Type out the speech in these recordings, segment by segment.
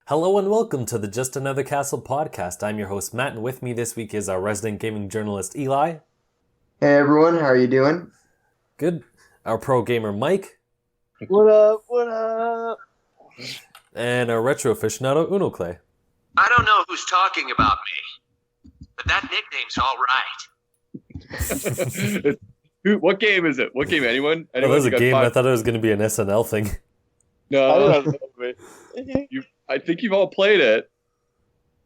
Hello and welcome to the Just Another Castle podcast. I'm your host Matt, and with me this week is our resident gaming journalist Eli. Hey everyone, how are you doing? Good. Our pro gamer Mike. What up? What up? And our retro aficionado Unoclay. I don't know who's talking about me, but that nickname's all right. What game is it? What game? Anyone? Oh, that was a game. I thought it was going to be an SNL thing. No, I think you've all played it.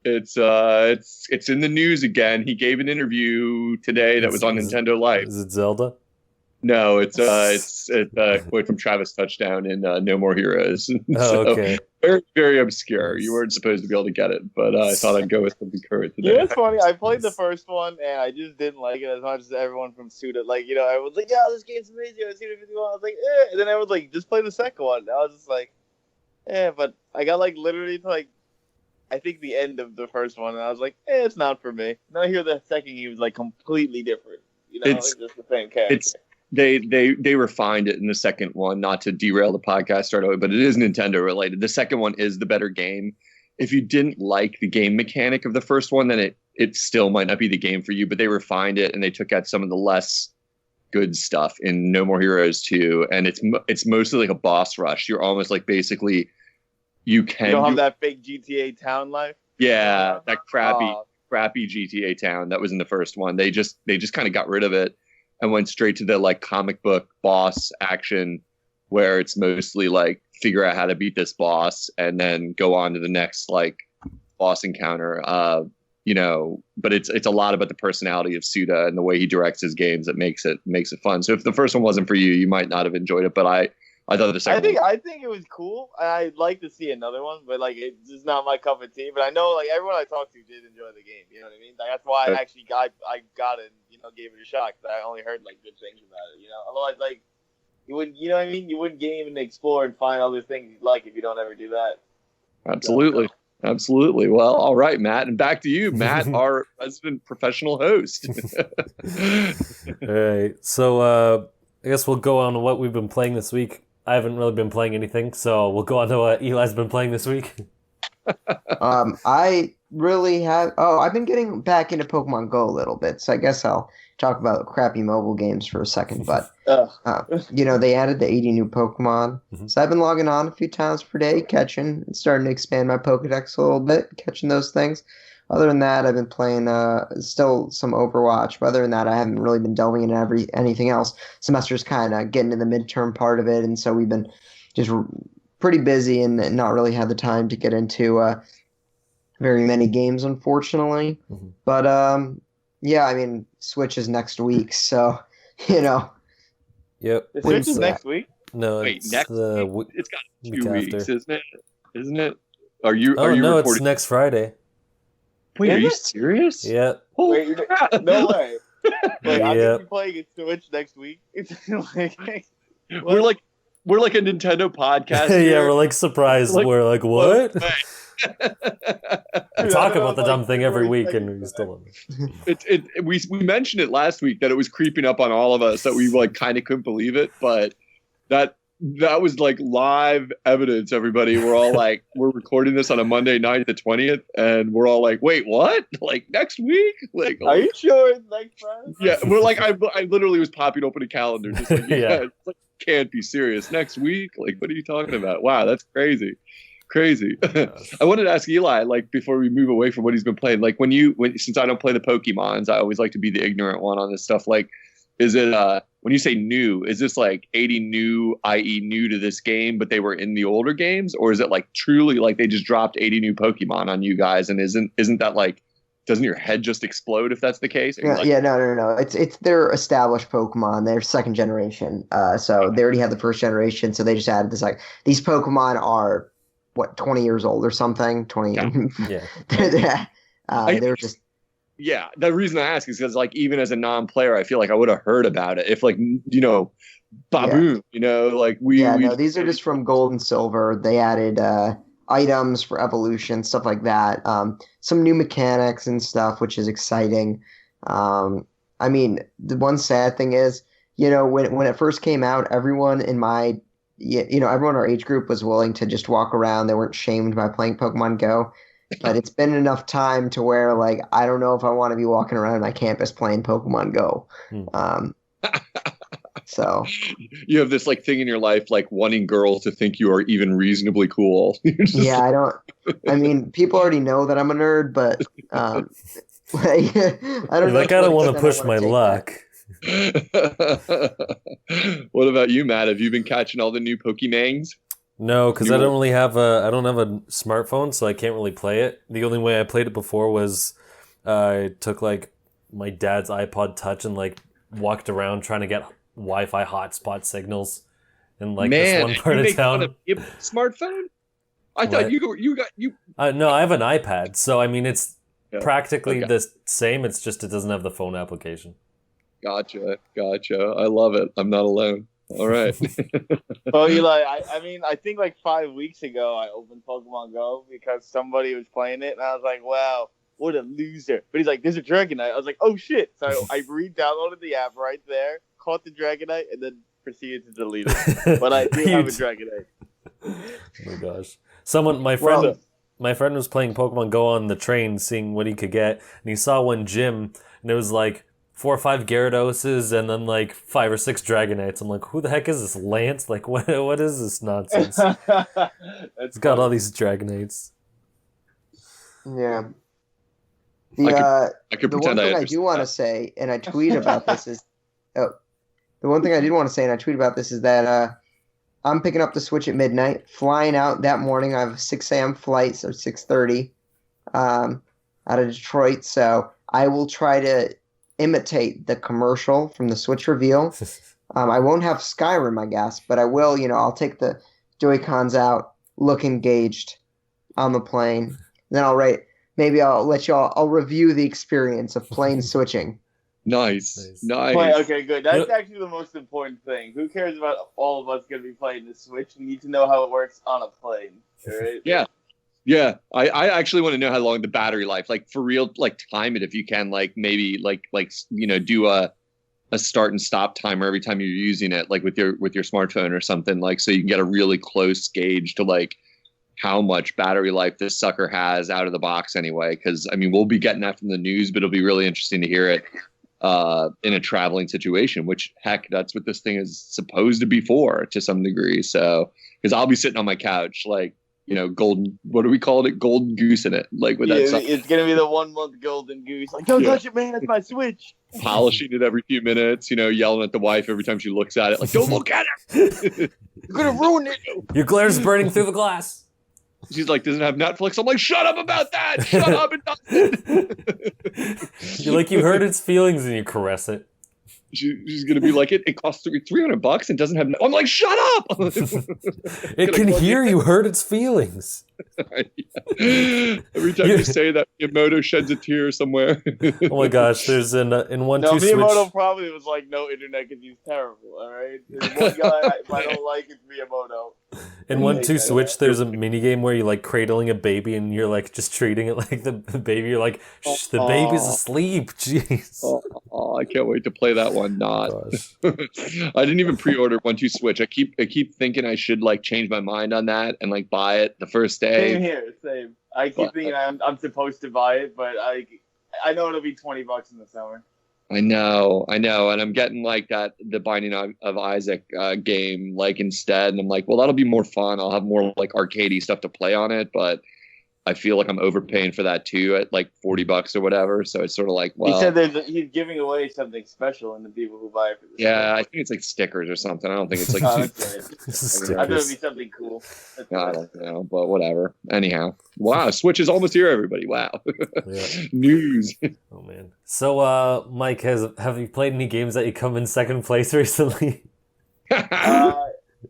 It's in the news again. He gave an interview today that was on Nintendo Live. Is it Zelda? No, it's quote from Travis Touchdown in No More Heroes. Oh, okay. Very, very obscure. You weren't supposed to be able to get it, but I thought I'd go with something current today. Yeah, it's funny. I played the first one, and I just didn't like it as much as everyone from Suda. Like, I was like, yeah, this game's amazing. I Suda 51. I was like, eh. And then I was like, just play the second one. I was just like, but I got literally to I think the end of the first one, and I was like, it's not for me. And I hear the second he was completely different. It's just the same character. They refined it in the second one, not to derail the podcast straight away, but it is Nintendo related. The second one is the better game. If you didn't like the game mechanic of the first one, then it still might not be the game for you, but they refined it and they took out some of the less good stuff in No More Heroes 2, and it's mostly like a boss rush. You're almost basically you don't have that fake GTA town life. Yeah, that crappy GTA town that was in the first one. They just kind of got rid of it and went straight to the comic book boss action, where it's mostly figure out how to beat this boss and then go on to the next boss encounter. But it's a lot about the personality of Suda and the way he directs his games that makes it fun. So if the first one wasn't for you, you might not have enjoyed it. But I thought the second. I think it was cool. I'd like to see another one, but it's just not my cup of tea. But I know everyone I talked to did enjoy the game. You know what I mean? That's why I actually got it. Gave it a shot because I only heard good things about it. Otherwise you wouldn't. You know what I mean? You wouldn't even explore and find all these things you like if you don't ever do that. Absolutely. Absolutely. Well, all right, Matt, and back to you, Matt, our resident professional host. All right. So I guess we'll go on to what we've been playing this week. I haven't really been playing anything, so we'll go on to what Eli's been playing this week. I really have. Oh, I've been getting back into Pokemon Go a little bit, so I guess I'll talk about crappy mobile games for a second. But they added the 80 new Pokemon, so I've been logging on a few times per day, catching and starting to expand my Pokedex a little bit, catching those things. Other than that, I've been playing still some Overwatch. But other than that, I haven't really been delving into anything else. Semester's kind of getting to the midterm part of it, and so we've been just pretty busy and not really had the time to get into very many games, unfortunately. But Switch is next week, so Yep. The Switch is next week. No, wait, next week? It's got 2 weeks, after. isn't it? Are you? Oh, are you no, recording? it's next Friday. Wait, are you serious? Yeah. Wait, no way. Wait, I'm Yeah. gonna be playing a Switch next week. We're like a Nintendo podcast. Yeah, we're surprised. We're like, what? We talk about the dumb thing every week, and we still we mentioned it last week that it was creeping up on all of us that we kind of couldn't believe it, but that was live evidence. Everybody, we're all we're recording this on a Monday night, the 20th, and we're all wait, what? Next week? Are you sure it's next Friday? Yeah, we're I literally was popping open a calendar, just yeah. It's can't be serious. Next week? What are you talking about? Wow, that's crazy. I wanted to ask Eli, before we move away from what he's been playing, since I don't play the Pokemons, I always like to be the ignorant one on this stuff. Is it when you say new, is this 80 new, i.e. new to this game, but they were in the older games, or is it truly they just dropped 80 new Pokemon on you guys, and isn't that doesn't your head just explode if that's the case? No. It's their established Pokemon. They're second generation. So they already had the first generation. So they just added this these Pokemon are 20 years old or something. 20. Yeah. They're just. Yeah, the reason I ask is because even as a non-player, I feel I would have heard about it if Baboon. These are just from Gold and Silver. They added items for evolution, stuff like that. Some new mechanics and stuff, which is exciting. The one sad thing is, when it first came out, everyone in my everyone in our age group was willing to just walk around. They weren't shamed by playing Pokemon Go. But it's been enough time to where, like, I don't know if I want to be walking around my campus playing Pokemon Go. So you have this like thing in your life, like wanting girls to think you are even reasonably cool. yeah, I mean, people already know that I'm a nerd, but I don't know. Like, I don't want to push my luck. What about you, Matt? Have you been catching all the new Pokemongs? No, because I don't have a smartphone, so I can't really play it. The only way I played it before was I took like my dad's iPod Touch and like walked around trying to get Wi-Fi hotspot signals in like this one part of town. You have a smartphone? I thought you got. No, I have an iPad, so I mean it's practically the same. It's just it doesn't have the phone application. Gotcha. I love it. I'm not alone. All right. Well, Eli, I mean, I think like 5 weeks ago I opened Pokemon Go because somebody was playing it, and I was like, wow, what a loser. But he's like, there's a Dragonite. I was like, oh, shit. So I re-downloaded the app right there, caught the Dragonite, and then proceeded to delete it. But I do have a Dragonite. Oh, my gosh. My friend was playing Pokemon Go on the train, seeing what he could get, and he saw one gym, and it was like 4 or 5 Gyarados and then like 5 or 6 Dragonites. I'm like, who the heck is this Lance? Like, what is this nonsense? It's got all these Dragonites. Yeah. I could the one thing I do want to say, and I tweet about this is, the one thing I did want to say, and I tweet about this is that I'm picking up the Switch at midnight, flying out that morning. I have a 6 a.m. flight, so 6:30, out of Detroit. So I will try to imitate the commercial from the Switch reveal. I won't have Skyrim, I guess, but I will, I'll take the Joy-Cons out, look engaged on the plane. Then I'll I'll review the experience of plane switching. Nice. Wait, okay, good. That's actually the most important thing. Who cares about all of us going to be playing the Switch? We need to know how it works on a plane. Right? Yeah. I actually want to know how long the battery life, like for real, like time it if you can, like maybe like do a start and stop timer every time you're using it, like with your smartphone or something, like so you can get a really close gauge to like how much battery life this sucker has out of the box anyway. Because I mean, we'll be getting that from the news, but it'll be really interesting to hear it in a traveling situation, which heck, that's what this thing is supposed to be for to some degree. So, because I'll be sitting on my couch, like, golden, what do we call it? Golden goose in it. Like with that. It's going to be the 1 month golden goose. Like, don't touch it, man. It's my Switch. Polishing it every few minutes, yelling at the wife every time she looks at it. Like, don't look at it. You're going to ruin it. Your glare's burning through the glass. She's like, doesn't have Netflix. I'm like, shut up about that. Shut up and You're like, you hurt its feelings and you caress it. She's going to be like, it costs $300 and doesn't have. I'm like, shut up. It can hear you hurt its feelings. Every time you say that, Miyamoto sheds a tear somewhere. Oh my gosh, there's in 1-2 Switch. Miyamoto probably was like, no internet because he's terrible, all right? There's one guy if I don't like, it's Miyamoto. In 1-2 Switch, there's a minigame where you're like cradling a baby and you're like just treating it like the baby. You're like, shh, the baby's asleep. Jeez. I can't wait to play that one. Not. I didn't even pre-order 1-2 Switch. I keep thinking I should like change my mind on that and like buy it the first day. Same here, same. I keep thinking I'm supposed to buy it, but I know it'll be $20 in the summer. I know, and I'm getting like the Binding of Isaac game like instead, and I'm like, well, that'll be more fun. I'll have more like arcadey stuff to play on it, but I feel like I'm overpaying for that too at like $40 or whatever. So it's sort of like, well, he said he's giving away something special in the people who buy it for this. Yeah, I think it's like stickers or something. I don't think it's like. I thought it'd be something cool. I don't know, but whatever. Anyhow, wow, Switch is almost here, everybody. Wow, news. Oh man. So, Mike, have you played any games that you come in second place recently?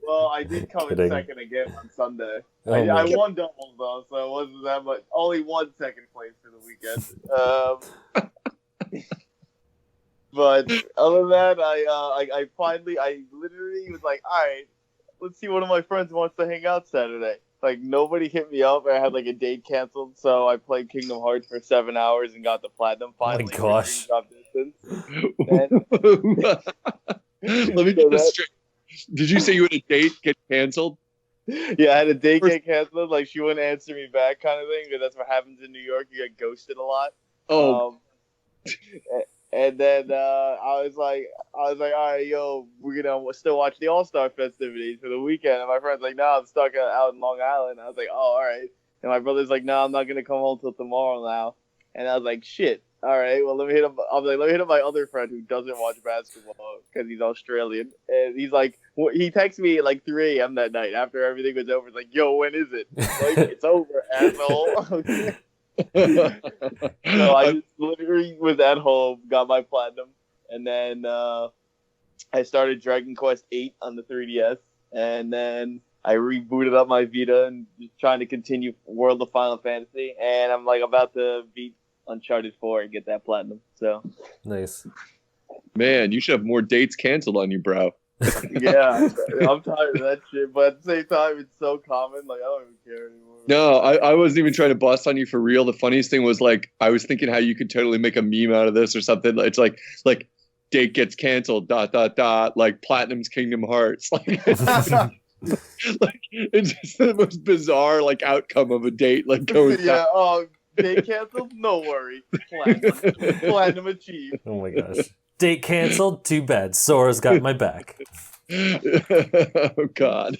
Well, I did come in second again on Sunday. I won doubles though, so it wasn't that much. Only one second place for the weekend. But other than that, I literally was like, all right, let's see, one of my friends wants to hang out Saturday. Like, nobody hit me up. I had like a date canceled, so I played Kingdom Hearts for 7 hours and got the platinum finally. Oh my gosh. Let me get this straight. Did you say you had a date get canceled? Yeah, I had a date get canceled. Like, she wouldn't answer me back, kind of thing. Because that's what happens in New York. You get ghosted a lot. Oh. And then I was like, all right, yo, we're gonna still watch the All-Star festivities for the weekend. And my friend's like, no, I'm stuck out in Long Island. I was like, oh, all right. And my brother's like, no, I'm not gonna come home till tomorrow now. And I was like, shit. All right, well, let me hit him. I was like, let me hit up my other friend who doesn't watch basketball because he's Australian. And he's like, he texted me at like 3 a.m. that night after everything was over. He's like, yo, when is it? Like, it's over, asshole. So I just literally was at home, got my platinum, and then I started Dragon Quest VIII on the 3DS, and then I rebooted up my Vita and just trying to continue World of Final Fantasy, and I'm like about to beat Uncharted 4 and get that platinum. So nice. Man, you should have more dates canceled on you, bro. Yeah, I'm tired of that shit, but at the same time, it's so common. Like, I don't even care anymore. No, I wasn't even trying to bust on you for real. The funniest thing was, like, I was thinking how you could totally make a meme out of this or something. It's like date gets canceled, ... like Platinum's Kingdom Hearts. Like, like, it's just the most bizarre, like, outcome of a date. Like, going yeah, date canceled? No worry. Platinum achieved. Oh my gosh. Date canceled? Too bad. Sora's got my back. Oh God.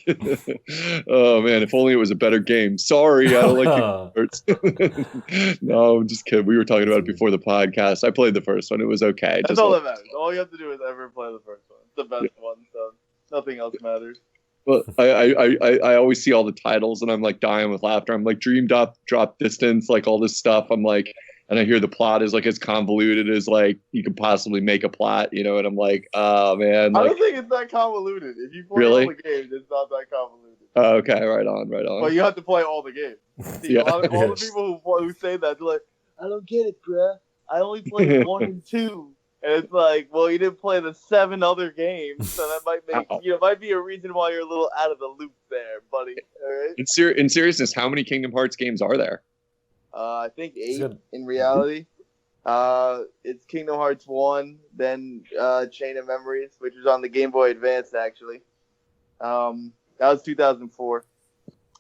Oh man, if only it was a better game. Sorry, I don't like it. No, I'm just kidding. We were talking about it before the podcast. I played the first one. It was okay. That's all that matters. All you have to do is ever play the first one. It's the best one, so nothing else matters. Well, I always see all the titles and I'm like dying with laughter. I'm like Dream Drop Distance, like all this stuff. I'm like, and I hear the plot is like as convoluted as like you could possibly make a plot, you know, and I'm like, oh man. Like, I don't think it's that convoluted. If you play really? all the games, it's not that convoluted. Oh, okay, right on. But you have to play all the games. See, Yeah. all the people who say that, they're like, I don't get it, bruh. I only played 1 and 2. And it's like, well, you didn't play the 7 other games, so that might make might be a reason why you're a little out of the loop there, buddy. All right. In seriousness, how many Kingdom Hearts games are there? I think 8 in reality. It's Kingdom Hearts 1, then Chain of Memories, which was on the Game Boy Advance, actually. That was 2004.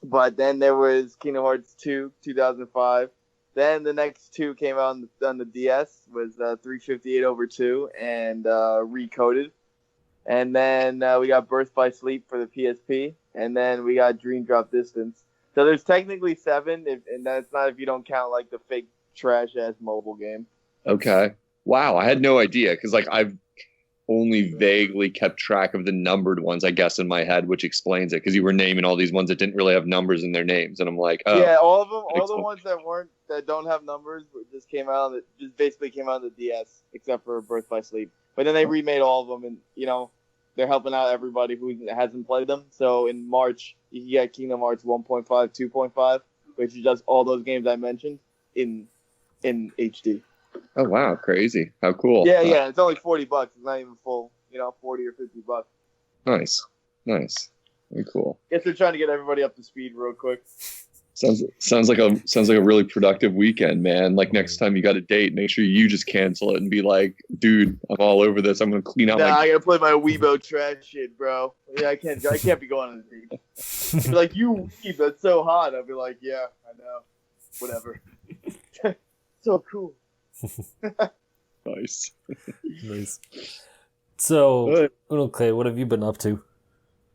But then there was Kingdom Hearts 2, 2005. Then the next 2 came out on the DS, was 358/2 and Recoded. And then we got Birth by Sleep for the PSP. And then we got Dream Drop Distance. So there's technically 7, and that's not if you don't count like the fake trash-ass mobile game. Okay. Wow, I had no idea because like I've only vaguely kept track of the numbered ones, I guess, in my head, which explains it because you were naming all these ones that didn't really have numbers in their names, and I'm like, oh. Yeah, all of them, all the ones that don't have numbers just basically came out on the DS, except for Birth by Sleep. But then they remade all of them, and you know they're helping out everybody who hasn't played them. So in March, you get Kingdom Hearts 1.5, 2.5, which is just all those games I mentioned in HD. Oh wow, crazy! How cool! Yeah, it's only $40. It's not even full, 40 or $50. Nice, very cool. Guess they're trying to get everybody up to speed real quick. Sounds like a really productive weekend, man. Like next time you got a date, make sure you just cancel it and be like, dude, I'm all over this. I'm gonna clean out. I gotta play my Weibo trash shit, bro. Yeah, I can't be going on a date. Be like, you weeb, that's so hot. I'll be like, yeah, I know, whatever. So cool. Nice. So, Unoclay, what have you been up to?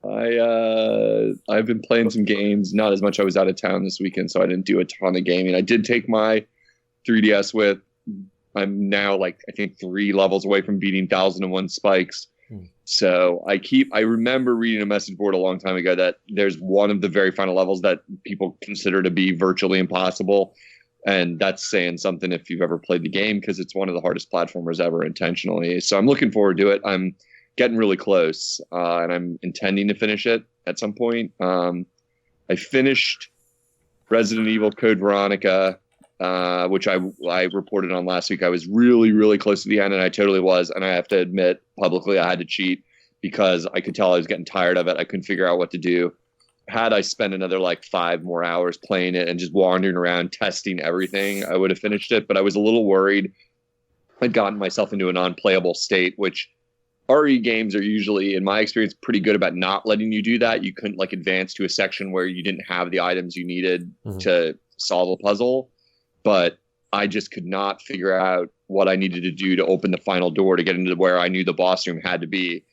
I've been playing some games. Not as much. I was out of town this weekend, so I didn't do a ton of gaming. I did take my 3DS with. I'm now like I think 3 levels away from beating 1001 Spikes. So I remember reading a message board a long time ago that there's one of the very final levels that people consider to be virtually impossible. And that's saying something if you've ever played the game, because it's one of the hardest platformers ever intentionally. So I'm looking forward to it. I'm getting really close, and I'm intending to finish it at some point. I finished Resident Evil Code Veronica, which I reported on last week. I was really, really close to the end, and I totally was. And I have to admit publicly I had to cheat because I could tell I was getting tired of it. I couldn't figure out what to do. Had I spent another like 5 more hours playing it and just wandering around testing everything, I would have finished it. But I was a little worried. I'd gotten myself into an unplayable state, which RE games are usually, in my experience, pretty good about not letting you do that. You couldn't like advance to a section where you didn't have the items you needed to solve a puzzle. But I just could not figure out what I needed to do to open the final door to get into where I knew the boss room had to be.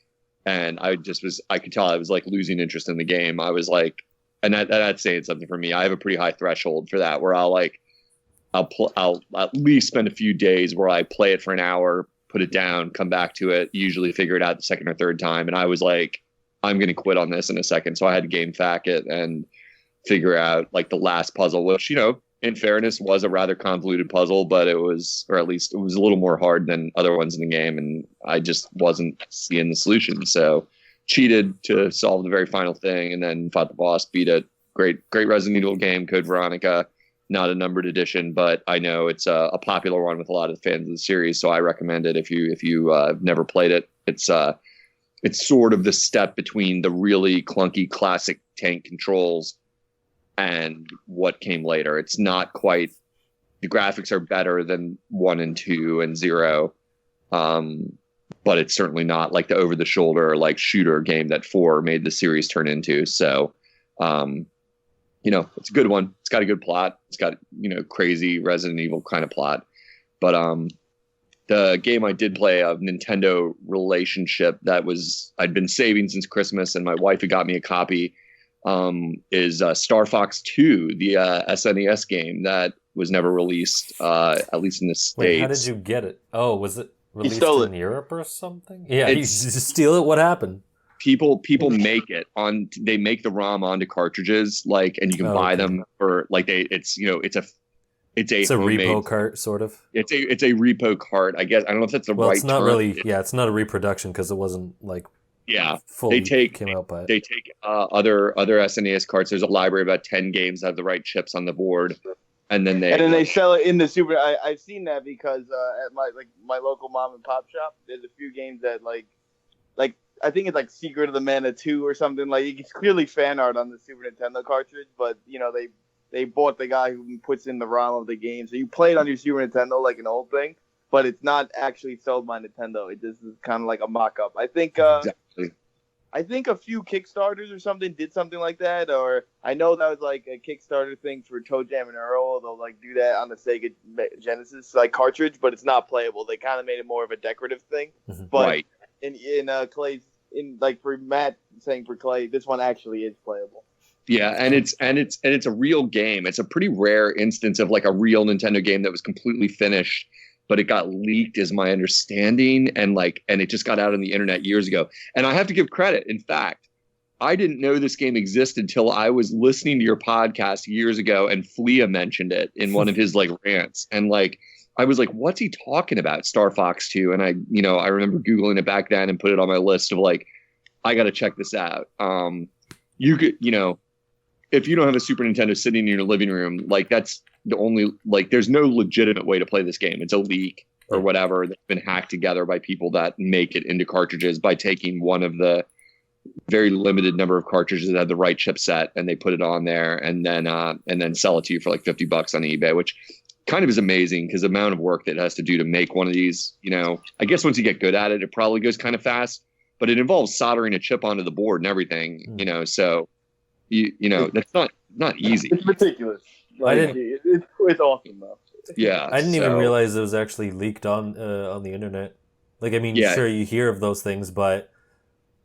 And I could tell I was like losing interest in the game. I was like, and that's saying something for me. I have a pretty high threshold for that, where I'll at least spend a few days where I play it for an hour, put it down, come back to it, usually figure it out the second or third time. And I was like, I'm going to quit on this in a second. So I had to game fact it and figure out like the last puzzle, which, in fairness, was a rather convoluted puzzle, but it was a little more hard than other ones in the game. And I just wasn't seeing the solution. So cheated to solve the very final thing and then fought the boss, beat it. Great Resident Evil game, Code Veronica. Not a numbered edition, but I know it's a popular one with a lot of fans of the series, so I recommend it if you have never played it. It's sort of the step between the really clunky classic tank controls and what came later. It's not quite, the graphics are better than 1 and 2 and 0, but it's certainly not like the over the shoulder like shooter game that 4 made the series turn into. So it's a good one. It's got a good plot. It's got, crazy Resident Evil kind of plot. But the game I did play, a Nintendo relationship that I'd been saving since Christmas, and my wife had got me a copy, is Star Fox 2, the SNES game that was never released, at least in the States. Wait, how did you get it? Oh, was it released in Europe or something? Yeah, you just steal it? What happened? People make it on. They make the ROM onto cartridges, and you can buy them for it's a repo cart sort of. It's a repo cart, I guess. I don't know if that's the right. It's not term. really. It's not a reproduction because it wasn't fully came out by it. They take other SNES carts. There's a library of about 10 games that have the right chips on the board, and then they sell it in the Super. I've seen that because at my local mom and pop shop, there's a few games that like I think it's like Secret of the Mana 2 or something. Like it's clearly fan art on the Super Nintendo cartridge, but they bought the guy who puts in the ROM of the game, so you play it on your Super Nintendo like an old thing, but it's not actually sold by Nintendo. It just is kind of like a mock-up. I think exactly. I think a few Kickstarters or something did something like that, or I know that was like a Kickstarter thing for Toe Jam and Earl. They'll like do that on the Sega Genesis cartridge, but it's not playable. They kind of made it more of a decorative thing. But right. In Clay's for Matt saying for Clay, this one actually is playable. Yeah, and it's a real game. It's a pretty rare instance of like a real Nintendo game that was completely finished, but it got leaked, is my understanding, and it just got out on the internet years ago. And I have to give credit. In fact, I didn't know this game existed until I was listening to your podcast years ago, and Flea mentioned it in one of his rants, and I was like, what's he talking about? Star Fox 2. And I remember Googling it back then and put it on my list of I got to check this out. You could, if you don't have a Super Nintendo sitting in your living room, that's the only, there's no legitimate way to play this game. It's a leak or whatever that's been hacked together by people that make it into cartridges by taking one of the very limited number of cartridges that have the right chipset, and they put it on there and then sell it to you for $50 on eBay, which kind of is amazing because the amount of work that it has to do to make one of these, I guess once you get good at it, it probably goes kind of fast, but it involves soldering a chip onto the board and everything, so that's not easy. It's ridiculous. It's awesome though. Yeah. I didn't even realize it was actually leaked on the internet. Sure, you hear of those things, but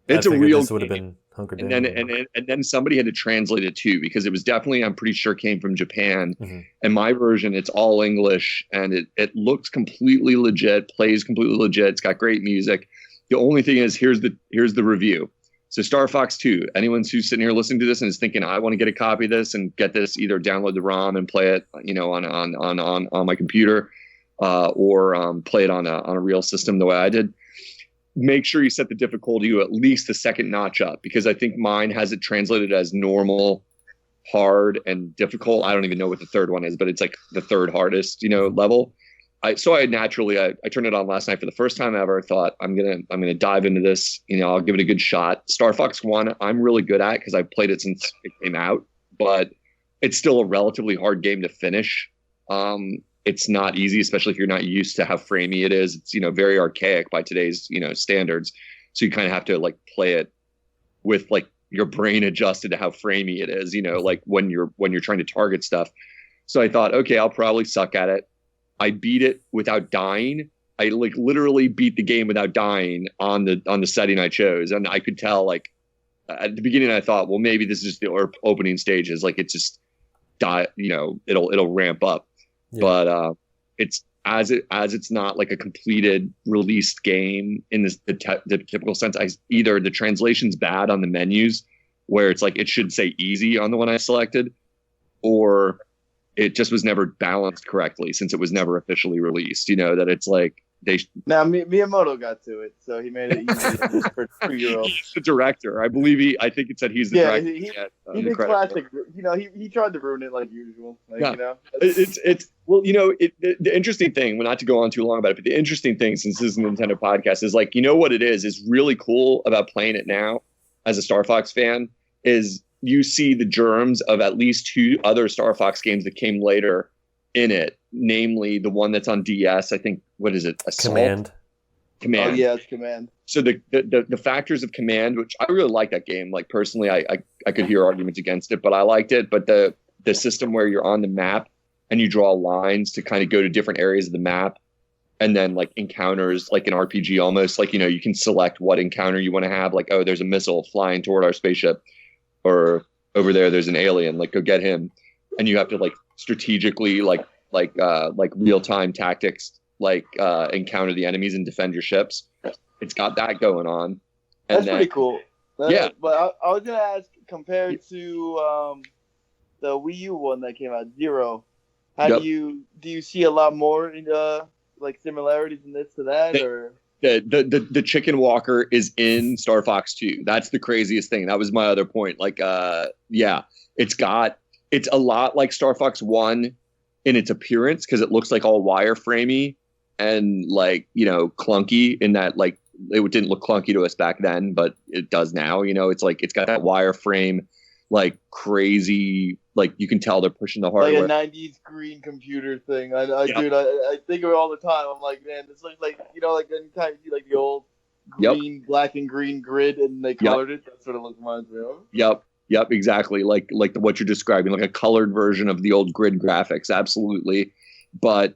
it's a real this would have been hunkered down. And then somebody had to translate it too, because it was definitely, I'm pretty sure, came from Japan. And my version, it's all English, and it looks completely legit, plays completely legit. It's got great music. The only thing is, here's the review. So Star Fox 2, anyone who's sitting here listening to this and is thinking, I want to get a copy of this and get this, either download the ROM and play it, on my computer, or play it on a real system the way I did. Make sure you set the difficulty to at least the second notch up, because I think mine has it translated as normal, hard, and difficult. I don't even know what the third one is, but it's the third hardest, level. I turned it on last night for the first time ever. Thought I'm gonna dive into this. I'll give it a good shot. Star Fox 1, I'm really good at because I've played it since it came out, but it's still a relatively hard game to finish. It's not easy, especially if you're not used to how framey it is. It's very archaic by today's standards. So you kind of have to like play it with like your brain adjusted to how framey it is, like when you're trying to target stuff. So I thought, okay, I'll probably suck at it. I beat it without dying. I like literally beat the game without dying on the setting I chose. And I could tell like at the beginning I thought, well, maybe this is the opening stages. Like it just it'll ramp up. Yeah. But it's as it's not like a completed released game in the typical sense. Either the translation's bad on the menus where it's like it should say easy on the one I selected, or it just was never balanced correctly since it was never officially released. That it's like Miyamoto got to it, so he made it easy for 2-year-olds. He's the director, I believe. I think it said he's the director. He did classic. He tried to ruin it like usual. It's the interesting thing. Well, not to go on too long about it, but the interesting thing, since this is a Nintendo podcast, is like what it is really cool about playing it now as a Star Fox fan is you see the germs of at least 2 other Star Fox games that came later in it, namely the one that's on DS. I think, what is it? Assault? Command. Oh yeah, it's Command. So the factors of Command, which I really like that game. Like personally, I could hear arguments against it, but I liked it. But the system where you're on the map and you draw lines to kind of go to different areas of the map, and then like encounters, like an RPG almost. Like you can select what encounter you want to have. Like, oh, there's a missile flying toward our spaceship, or over there's an alien. Like, go get him, and you have to like strategically like real-time tactics encounter the enemies and defend your ships. It's got that going on. That's pretty cool. But I was gonna ask, compared to the Wii U one that came out, Zero, do you see a lot more in similarities in this to that? Or the chicken walker is in Star Fox 2. That's the craziest thing. That was my other point. It's a lot like Star Fox 1 in its appearance, because it looks like all wireframey and clunky in that, like, it didn't look clunky to us back then, but it does now. It's like it's got that wireframe, like crazy, like you can tell they're pushing the hardware. Like a 90s green computer thing. Dude, I think of it all the time. I'm like, man, this looks like, like anytime you see like the old green, black and green grid and they colored it, that's what it reminds me of. Yep, exactly. Like what you're describing, like a colored version of the old grid graphics. Absolutely. But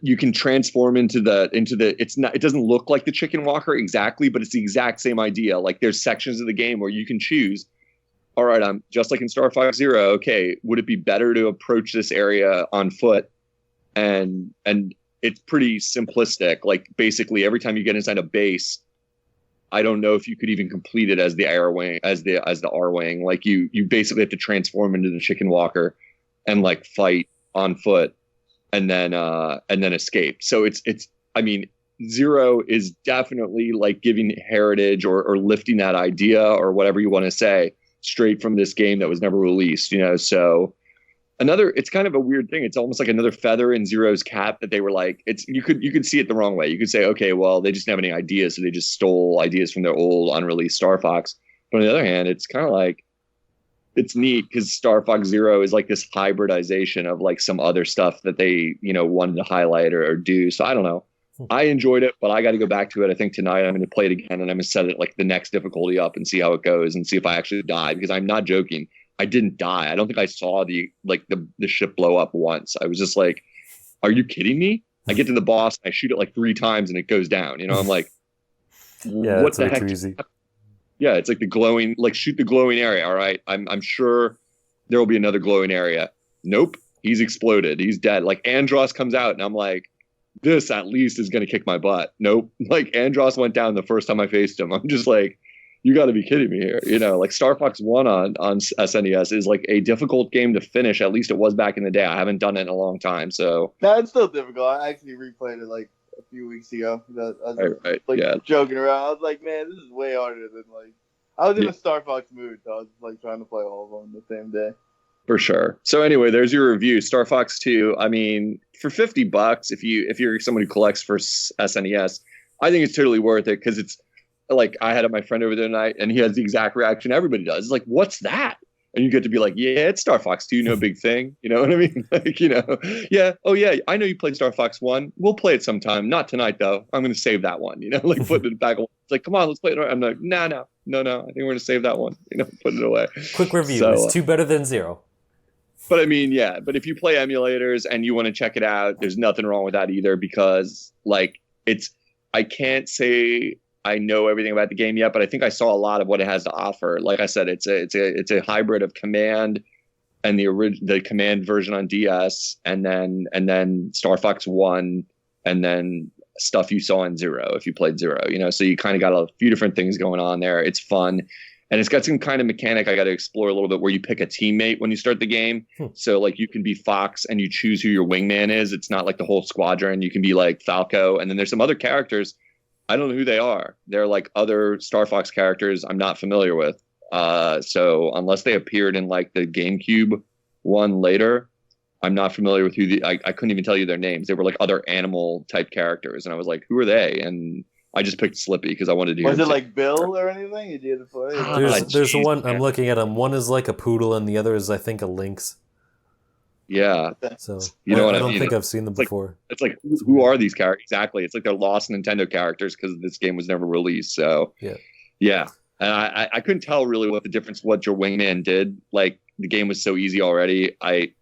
you can transform into the it doesn't look like the chicken walker exactly, but it's the exact same idea. Like there's sections of the game where you can choose, all right, I'm just like in Star Fox Zero. Okay, would it be better to approach this area on foot? And it's pretty simplistic. Like basically every time you get inside a base, I don't know if you could even complete it as the R wing, as the R wing. Like you basically have to transform into the chicken walker and like fight on foot and then escape. So it's I mean, Zero is definitely like giving heritage or lifting that idea or whatever you want to say straight from this game that was never released, so it's kind of a weird thing. It's almost like another feather in Zero's cap that they were like, you could see it the wrong way. You could say, okay, well, they just didn't have any ideas, so they just stole ideas from their old unreleased Star Fox. But on the other hand, it's kind of like, it's neat because Star Fox Zero is like this hybridization of like some other stuff that they, wanted to highlight or do. So I don't know. I enjoyed it, but I got to go back to it. I think tonight I'm going to play it again and I'm going to set it like the next difficulty up and see how it goes and see if I actually die, because I'm not joking. I didn't die. I don't think I saw the ship blow up once. I was just like, are you kidding me? I get to the boss, I shoot it like 3 times and it goes down. I'm like, yeah, what the heck? Too easy. Yeah, it's like the glowing, like shoot the glowing area. All right. I'm sure there will be another glowing area. Nope. He's exploded. He's dead. Like Andros comes out and I'm like, this at least is going to kick my butt. Nope. Like Andros went down the first time I faced him. I'm just like, you got to be kidding me here. Like Star Fox 1 on SNES is like a difficult game to finish. At least it was back in the day. I haven't done it in a long time. So no, it's still difficult. I actually replayed it like a few weeks ago. I was joking around. I was like, man, this is way harder than like. I was in a Star Fox mood, so I was like trying to play all of them the same day. For sure. So anyway, there's your review. Star Fox 2. I mean, for $50, if you're someone who collects for SNES, I think it's totally worth it, because it's like I had my friend over the night and he has the exact reaction everybody does. It's like, what's that? And you get to be like, yeah, it's Star Fox 2, no big thing. You know what I mean? Like, you know, yeah, oh yeah, I know you played Star Fox 1. We'll play it sometime. Not tonight though. I'm gonna save that one. You know, like putting it back. It's like, come on, let's play it. I'm like, no. I think we're gonna save that one. You know, put it away. Quick review: it's 2 better than 0. But I mean, yeah. But if you play emulators and you want to check it out, there's nothing wrong with that either, because like I can't say I know everything about the game yet, but I think I saw a lot of what it has to offer. Like I said, it's a hybrid of Command and the Command version on DS, and then Star Fox 1, and then stuff you saw in 0 if you played 0. You know, so you kind of got a few different things going on there. It's fun. And it's got some kind of mechanic I got to explore a little bit, where you pick a teammate when you start the game. So like you can be Fox and you choose who your wingman is. It's not like the whole squadron. You can be like Falco. And then there's some other characters. I don't know who they are. They're like other Star Fox characters I'm not familiar with. So unless they appeared in like the GameCube one later, I'm not familiar with who I couldn't even tell you their names. They were like other animal type characters. And I was like, who are they? And I just picked Slippy because I wanted to hear. Was it like Bill or anything? You did it for it? There's one I'm looking at them. One is like a poodle, and the other is I think a lynx. Yeah. So you know what I I don't mean? think I've seen them before. It's like who are these characters exactly? It's like they're lost Nintendo characters because this game was never released. So yeah. And I couldn't tell really what the difference what your wingman did. Like the game was so easy already. I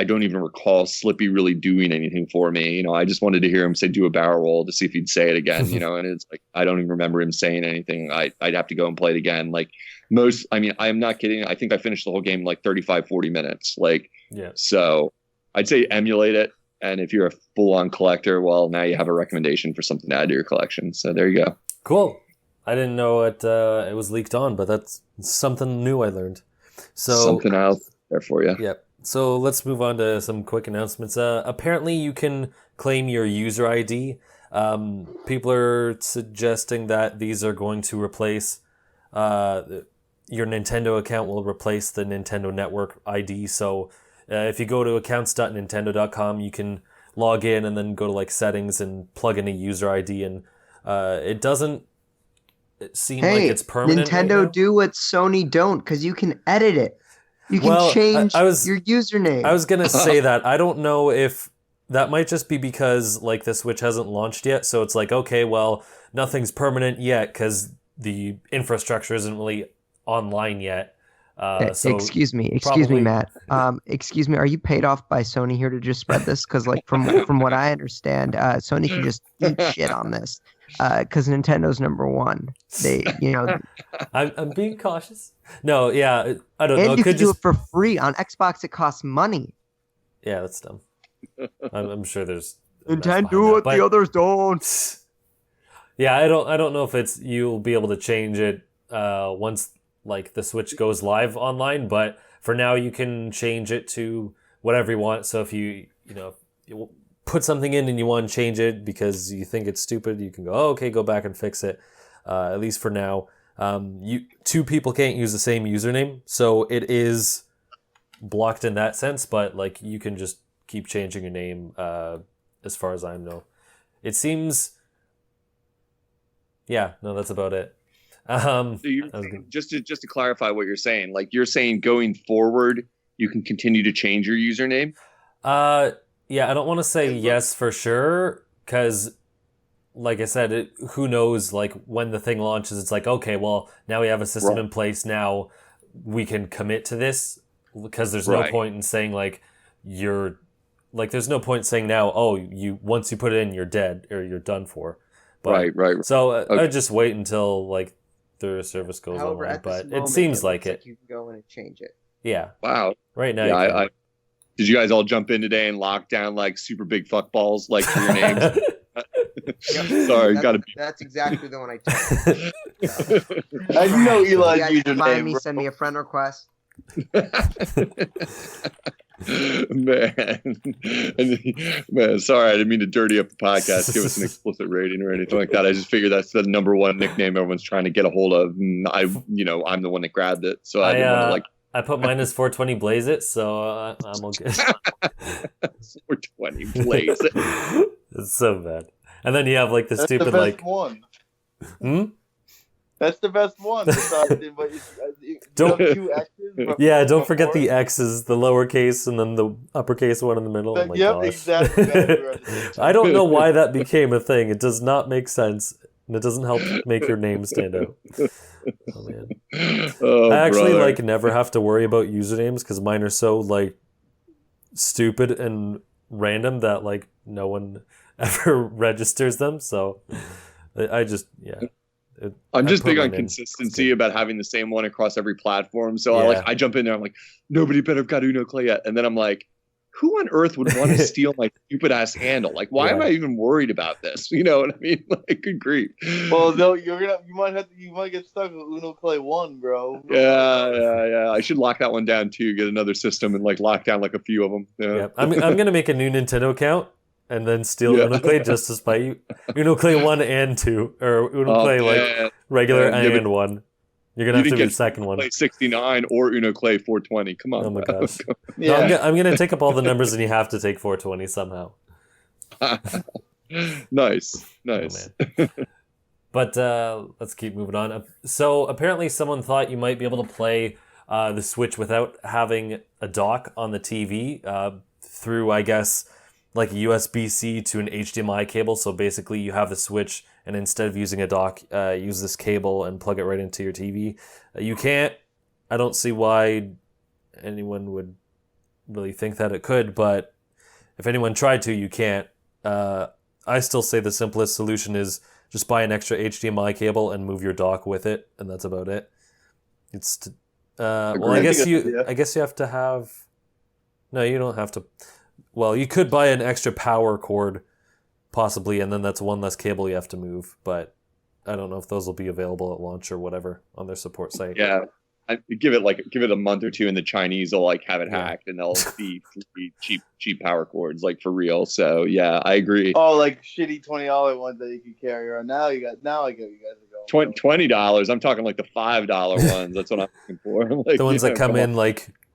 don't even recall Slippy really doing anything for me. You know, I just wanted to hear him say do a barrel roll to see if he'd say it again, you know, and it's like I don't even remember him saying anything. I'd have to go and play it again. Like I am not kidding. I think I finished the whole game in like 35, 40 minutes. Like, so I'd say emulate it. And if you're a full-on collector, well, now you have a recommendation for something to add to your collection. So there you go. Cool. I didn't know it was leaked on, but that's something new I learned. So something else there for you. Yep. So let's move on to some quick announcements. Apparently, you can claim your user ID. People are suggesting that these are going to replace your Nintendo account will replace the Nintendo Network ID. So if you go to accounts.nintendo.com, you can log in and then go to like settings and plug in a user ID, and it doesn't seem like it's permanent. Nintendo do what Sony don't, because you can edit it. You can change your username. I was going to say that. I don't know if that might just be because like the Switch hasn't launched yet. So it's like, okay, well, nothing's permanent yet because the infrastructure isn't really online yet. So excuse me, Matt. Excuse me, are you paid off by Sony here to just spread this? Because like from what I understand, Sony can just eat shit on this. Because Nintendo's number one. They, I'm being cautious. No, yeah, I don't know. And you can do it for free on Xbox. It costs money. Yeah, that's dumb. I'm sure there's Nintendo do what the others don't. Yeah, I don't know if you'll be able to change it once like the Switch goes live online. But for now, you can change it to whatever you want. So if you put something in and you want to change it because you think it's stupid, you can go, okay, go back and fix it. At least for now. Two people can't use the same username, so it is blocked in that sense, but like you can just keep changing your name as far as I know. It seems that's about it. So just to clarify what you're saying, like you're saying going forward you can continue to change your username? Yeah, I don't want to say yes for sure, because like I said, who knows, like when the thing launches, it's like, okay, well, now we have a system in place, now we can commit to this, because there's no point in saying like, there's no point saying now, once you put it in, you're dead, or you're done for. But, right. So I'd just wait until like the service goes online, but it seems like it. You can go in and change it. Yeah. Wow. Right now. Yeah, did you guys all jump in today and lock down like super big fuck balls like for your names? Sorry, that's exactly the one I took. I know Eli's username. Find me, send me a friend request. Man, sorry, I didn't mean to dirty up the podcast, give us an explicit rating or anything like that. I just figured that's the number one nickname everyone's trying to get a hold of. And I'm the one that grabbed it, so I didn't want to like. I put mine as 420 Blaze It, so I'm okay. 420 Blaze It. It's so bad. And then you have like the stupid the best one. That's the best one. But Don't- two X's. Yeah, don't forget the X's, the lowercase, and then the uppercase one in the middle. Oh my gosh. Exactly. I don't know why that became a thing. It does not make sense, and it doesn't help make your name stand out. Oh man. I actually brother. never have to worry about usernames because mine are so stupid and random that no one ever registers them. So I just I'm just put big mine on in. consistency about having the same one across every platform. So Yeah. I jump in there. I'm like, nobody better have got Unoclay yet. And then I'm like, who on earth would want to steal my stupid ass handle? Like, why am I even worried about this? You know what I mean? Good grief. Well, though you might get stuck with Unoclay 1, bro. Yeah. I should lock that one down too. Get another system and lock down a few of them. Yeah. I'm gonna make a new Nintendo account and then steal Unoclay just to spite you. Unoclay 1 and 2, or Unoclay regular and 1. You're gonna have to do the second one. Unoclay 69 or Unoclay 420. Come on. Oh my bro. gosh. No, I'm gonna take up all the numbers and you have to take 420 somehow. Nice. Oh, man. But let's keep moving on. So apparently someone thought you might be able to play the Switch without having a dock on the TV through, I guess, a USB-C to an HDMI cable. So basically you have the Switch and instead of using a dock, use this cable and plug it right into your TV. You can't. I don't see why anyone would really think that it could, but if anyone tried to, you can't. I still say the simplest solution is just buy an extra HDMI cable and move your dock with it, and that's about it. I guess you have to have. No, you don't have to. Well, you could buy an extra power cord, possibly, and then that's one less cable you have to move. But I don't know if those will be available at launch or whatever on their support site. Yeah, give it a month or two, and the Chinese will have it hacked, and they'll be cheap power cords for real. So yeah, I agree. Oh, shitty $20 ones that you can carry around. Now I get you guys are going. $20. I'm talking the $5 ones. That's what I'm looking for. The ones that come in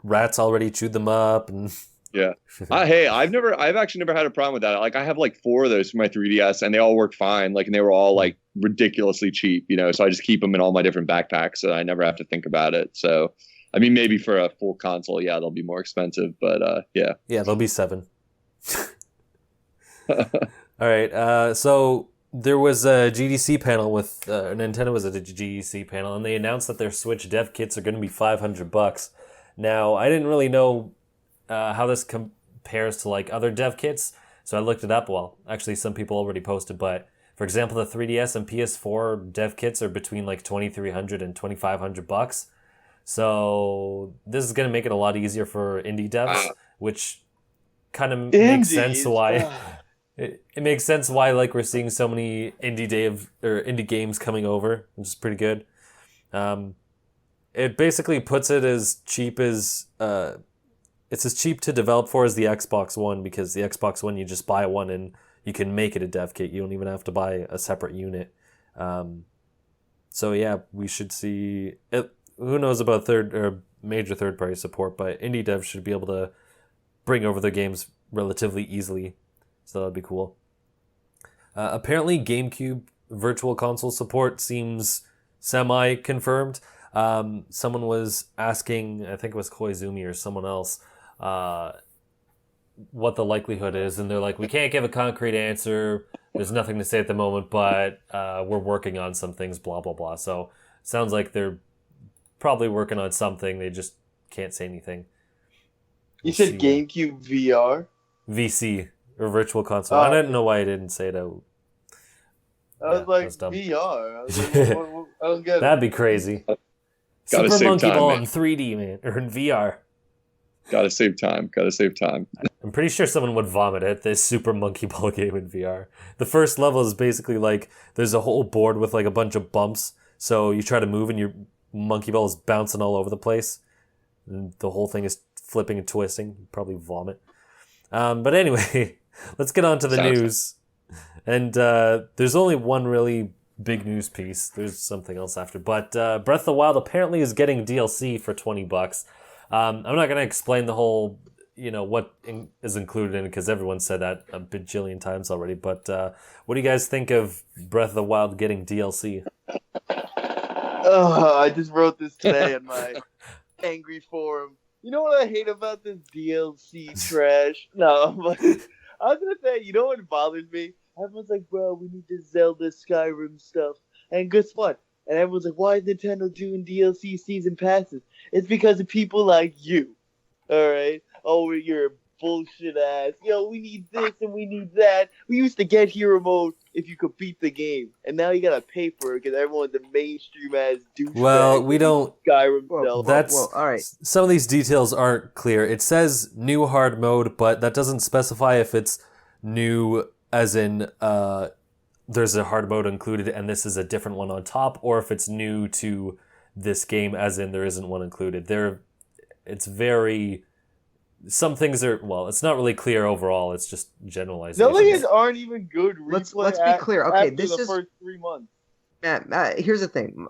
rats already chewed them up and. Yeah. Hey, I've actually never had a problem with that. I have 4 of those for my 3DS, and they all work fine. And they were all ridiculously cheap, So I just keep them in all my different backpacks, so I never have to think about it. So, I mean, maybe for a full console, yeah, they'll be more expensive, but yeah. Yeah, they'll be $7. All right. So there was a GDC panel with Nintendo was at a GDC panel, and they announced that their Switch dev kits are going to be $500. Now, I didn't really know how this compares to other dev kits, so I looked it up. Well, actually, some people already posted, but for example, the 3DS and PS4 dev kits are between $2,300 and $2,500. So this is going to make it a lot easier for indie devs, which kind of makes sense why. It makes sense why we're seeing so many indie games coming over, which is pretty good. It basically puts it as cheap as it's as cheap to develop for as the Xbox One, because the Xbox One you just buy one and you can make it a dev kit. You don't even have to buy a separate unit. So yeah, we should see it. Who knows about major third party support, but indie devs should be able to bring over their games relatively easily. So that'd be cool. Apparently, GameCube Virtual Console support seems semi-confirmed. Someone was asking, I think it was Koizumi or someone else, what the likelihood is, and they're like, we can't give a concrete answer. There's nothing to say at the moment, but we're working on some things, blah, blah, blah. So sounds like they're probably working on something. They just can't say anything. You said GameCube VR? VC, or Virtual Console. I didn't know why I didn't say it out. I was VR. I don't get it. That'd be crazy. Super Monkey Ball in 3D, man, or in VR. Gotta save time. I'm pretty sure someone would vomit at this Super Monkey Ball game in VR. The first level is basically there's a whole board with a bunch of bumps. So you try to move and your monkey ball is bouncing all over the place. And the whole thing is flipping and twisting. You'd probably vomit. But anyway, let's get on to the news. And there's only one really big news piece. There's something else after. But Breath of the Wild apparently is getting DLC for $20. I'm not going to explain the whole, what is included in it, because everyone said that a bajillion times already. But what do you guys think of Breath of the Wild getting DLC? I just wrote this today on my angry forum. You know what I hate about this DLC trash? No, but I was gonna say, you know what bothers me? Everyone's like, bro, we need the Zelda Skyrim stuff. And guess what? And everyone's like, why is Nintendo doing DLC season passes? It's because of people like you. Alright? Oh, you're a bullshit ass. Yo, we need this and we need that. We used to get hero mode if you could beat the game. And now you gotta pay for it because everyone's a mainstream ass douchebag. Well, we don't. Skyrim That's all right. Some of these details aren't clear. It says new hard mode, but that doesn't specify if it's new as in there's a hard mode included and this is a different one on top, or if it's new to this game as in there isn't one included. It's very... Some things are... Well, it's not really clear overall. It's just generalized. Some things aren't even good. Let's be clear. Okay, this is... first 3 months. Here's the thing.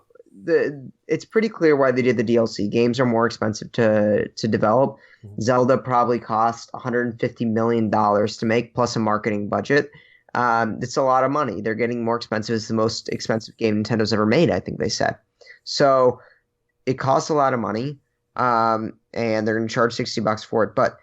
It's pretty clear why they did the DLC. Games are more expensive to develop. Mm-hmm. Zelda probably cost $150 million to make, plus a marketing budget. It's a lot of money. They're getting more expensive. It's the most expensive game Nintendo's ever made, I think they said. So it costs a lot of money, and they're going to charge $60 for it. But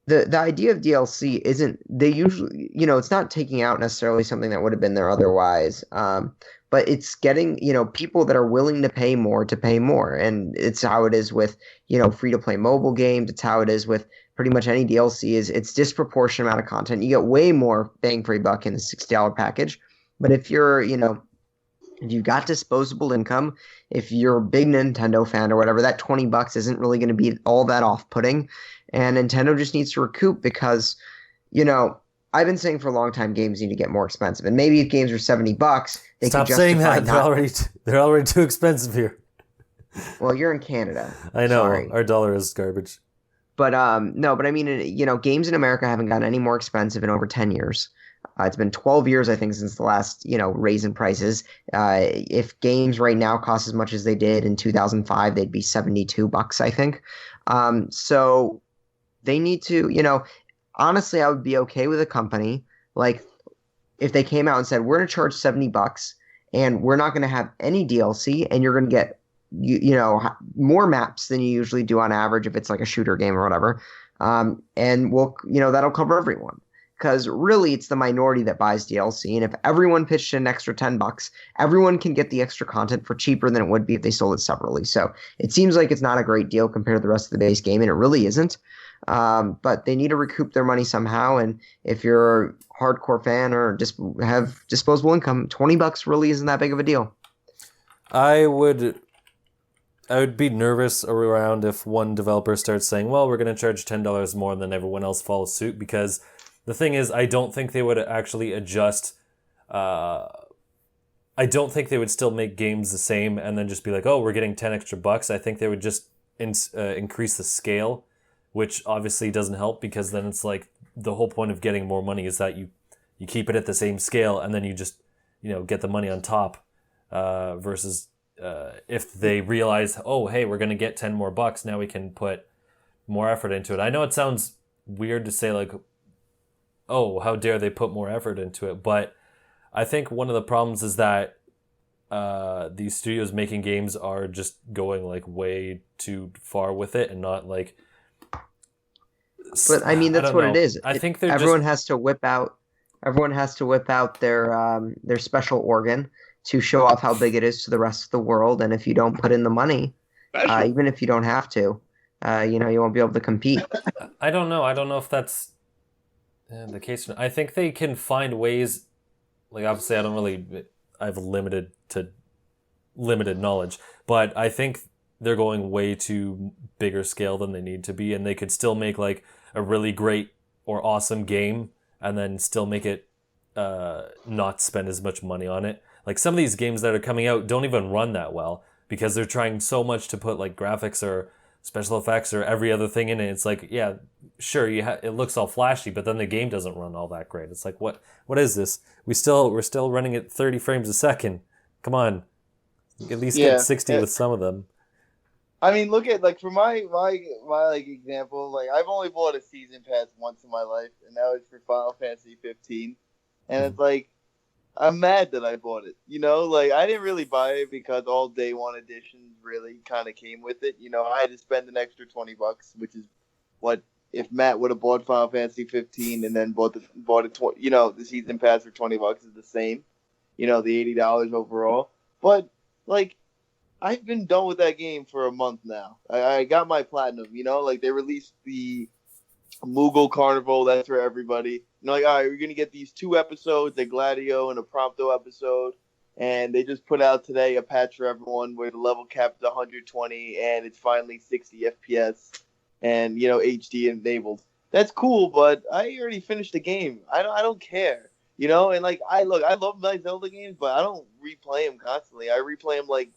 the idea of DLC isn't, they usually, it's not taking out necessarily something that would have been there otherwise. But it's getting, people that are willing to pay more. And it's how it is with, free-to-play mobile games. It's how it is with pretty much any DLC. It's disproportionate amount of content. You get way more bang for your buck in the $60 package. But if you're, if you've got disposable income, if you're a big Nintendo fan or whatever, that $20 isn't really going to be all that off-putting. And Nintendo just needs to recoup because, I've been saying for a long time games need to get more expensive. And maybe if games are $70, they Stop could saying that. justify They're already too expensive here. Well, you're in Canada. I know. Sorry. Our dollar is garbage. But no, but I mean, games in America haven't gotten any more expensive in over 10 years. It's been 12 years, I think, since the last, raise in prices. If games right now cost as much as they did in 2005, they'd be $72, I think. So they need to, honestly, I would be okay with a company like if they came out and said, we're going to charge $70 and we're not going to have any DLC and you're going to get, more maps than you usually do on average if it's like a shooter game or whatever. And we'll, that'll cover everyone. Because really, it's the minority that buys DLC. And if everyone pitched an extra $10, everyone can get the extra content for cheaper than it would be if they sold it separately. So it seems like it's not a great deal compared to the rest of the base game, and it really isn't. But they need to recoup their money somehow. And if you're a hardcore fan or just have disposable income, $20 really isn't that big of a deal. I would be nervous around if one developer starts saying, well, we're going to charge $10 more, and then everyone else follows suit, because the thing is, I don't think they would actually adjust. I don't think they would still make games the same and then just be like, oh, we're getting 10 extra bucks. I think they would just increase the scale, which obviously doesn't help, because then it's like the whole point of getting more money is that you keep it at the same scale and then you just, get the money on top, versus if they realize, oh, hey, we're going to get 10 more bucks, now we can put more effort into it. I know it sounds weird to say like, oh, how dare they put more effort into it, but I think one of the problems is that these studios making games are just going like way too far with it and not like. But I mean, that's what it is. I think everyone has to whip out their special organ to show off how big it is to the rest of the world. And if you don't put in the money, even if you don't have to, you won't be able to compete. I don't know. I don't know if that's the case. I think they can find ways. Like, obviously, I have limited knowledge, but I think they're going way too bigger scale than they need to be, and they could still make like a really great or awesome game and then still make it not spend as much money on it. Like, some of these games that are coming out don't even run that well because they're trying so much to put like graphics or special effects or every other thing in it. It's like, yeah, sure, it looks all flashy, but then the game doesn't run all that great. It's like, what is this? We're still running at 30 frames a second. Come on, at least get 60 with some of them. I mean, look at like for my like example, like I've only bought a season pass once in my life, and that was for Final Fantasy 15, and it's like I'm mad that I bought it. Like I didn't really buy it because all day one editions really kind of came with it. I had to spend an extra $20, which is what if Matt would have bought Final Fantasy 15 and then bought it. The season pass for $20 is the same. The $80 overall. But like I've been done with that game for a month now. I got my platinum. Like they released the Moogle Carnival. That's for everybody. Like, all right, we're gonna get these 2 episodes, a Gladio and a Prompto episode, and they just put out today a patch for everyone where the level cap is 120 and it's finally 60 FPS and HD enabled. That's cool, but I already finished the game. I don't care. And like I love my Zelda games, but I don't replay them constantly. I replay them like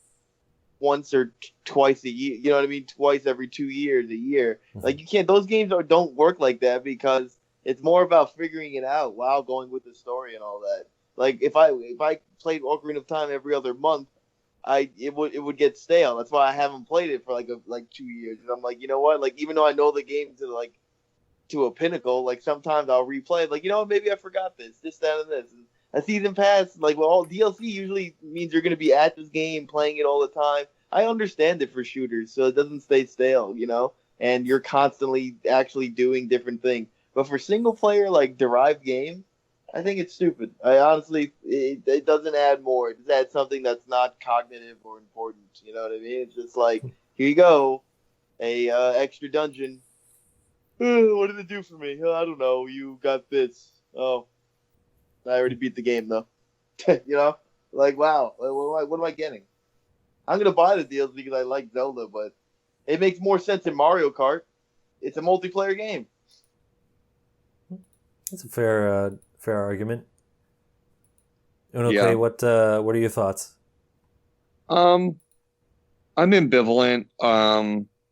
once or twice a year. You know what I mean? Twice every 2 years, a year. Like you can't. Those games don't work like that because it's more about figuring it out while going with the story and all that. Like if I played Ocarina of Time every other month, it would get stale. That's why I haven't played it for like 2 years. And I'm like, you know what? Like even though I know the game to a pinnacle, like sometimes I'll replay it. Like maybe I forgot this, that, and this. And a season pass, like all DLC usually means you're gonna be at this game playing it all the time. I understand it for shooters, so it doesn't stay stale, and you're constantly actually doing different things. But for single player like derived game, I think it's stupid. I honestly, it doesn't add more. It just adds something that's not cognitive or important. You know what I mean? It's just like, here you go, a extra dungeon. What did it do for me? I don't know. You got this. Oh, I already beat the game though. Like wow, what am I getting? I'm gonna buy the DLC because I like Zelda, but it makes more sense in Mario Kart. It's a multiplayer game. That's a fair argument. Unoclay, what are your thoughts? I'm ambivalent.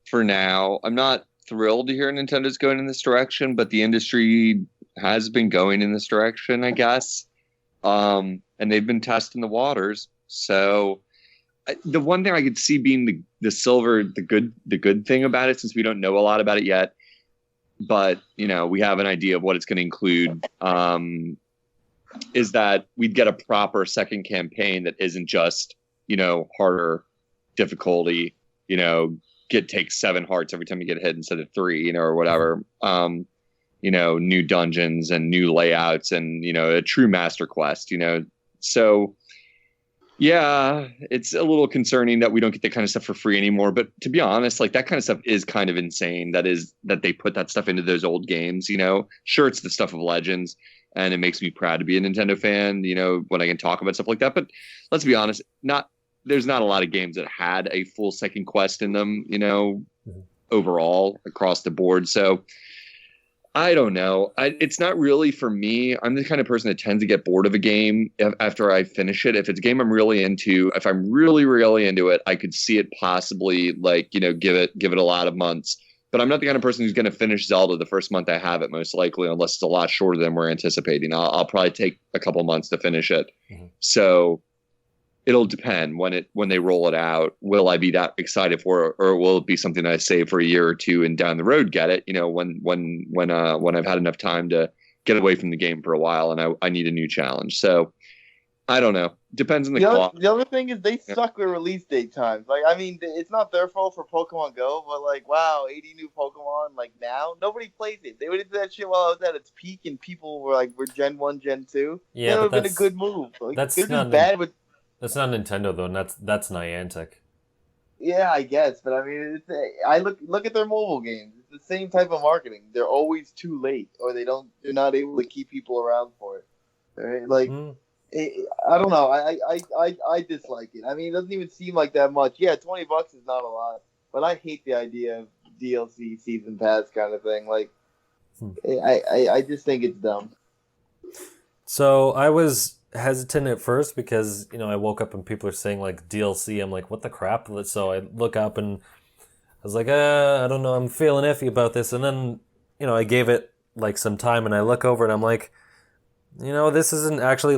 For now, I'm not thrilled to hear Nintendo's going in this direction, but the industry has been going in this direction, I guess. And they've been testing the waters. So the one thing I could see being the good thing about it, since we don't know a lot about it yet, but we have an idea of what it's going to include, is that we'd get a proper second campaign that isn't just harder difficulty, take 7 hearts every time you get hit instead of 3, or whatever. New dungeons and new layouts and a true master quest. So yeah, it's a little concerning that we don't get that kind of stuff for free anymore. But to be honest, like that kind of stuff is kind of insane. That they put that stuff into those old games. Sure, it's the stuff of legends, and it makes me proud to be a Nintendo fan. When I can talk about stuff like that. But let's be honest, there's not a lot of games that had a full second quest in them. Overall across the board. So I don't know. It's not really for me. I'm the kind of person that tends to get bored of a game after I finish it. If it's a game I'm really into, if I'm really, really into it, I could see it possibly give it a lot of months. But I'm not the kind of person who's going to finish Zelda the first month I have it, most likely, unless it's a lot shorter than we're anticipating. I'll probably take a couple months to finish it. Mm-hmm. So it'll depend when they roll it out. Will I be that excited for it, or will it be something I save for a year or two and down the road get it? When I've had enough time to get away from the game for a while and I need a new challenge. So I don't know. Depends on the clock. The other thing is they suck with release date times. Like I mean, it's not their fault for Pokemon Go, but like wow, 80 new Pokemon like now nobody plays it. They would have did that shit while it was at its peak and people were Gen 1, Gen 2. Yeah, that would have been a good move. That's they're not just bad with. That's not Nintendo though, and that's Niantic. Yeah, I guess, but I mean, I look at their mobile games. It's the same type of marketing. They're always too late, or they're not able to keep people around for it. Right? I don't know. I dislike it. I mean, it doesn't even seem like that much. Yeah, $20 is not a lot, but I hate the idea of DLC season pass kind of thing. I just think it's dumb. So I was hesitant at first because I woke up and people are saying DLC. I'm like, what the crap? So I look up and I was like, I don't know, I'm feeling iffy about this. And then I gave it some time and I look over and I'm like, this isn't actually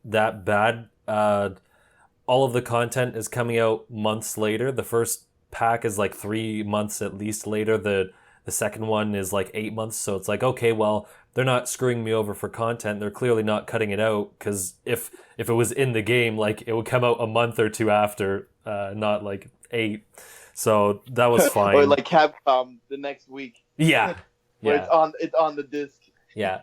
that bad. All of the content is coming out months later. The first pack is 3 months at least later. The The second one is like 8 months. So it's like, okay, well, they're not screwing me over for content. They're clearly not cutting it out, because if it was in the game, like it would come out a month or two after, not like 8. So that was fine. Or like Capcom the next week. Yeah. Where Yeah. it's on the disc. Yeah.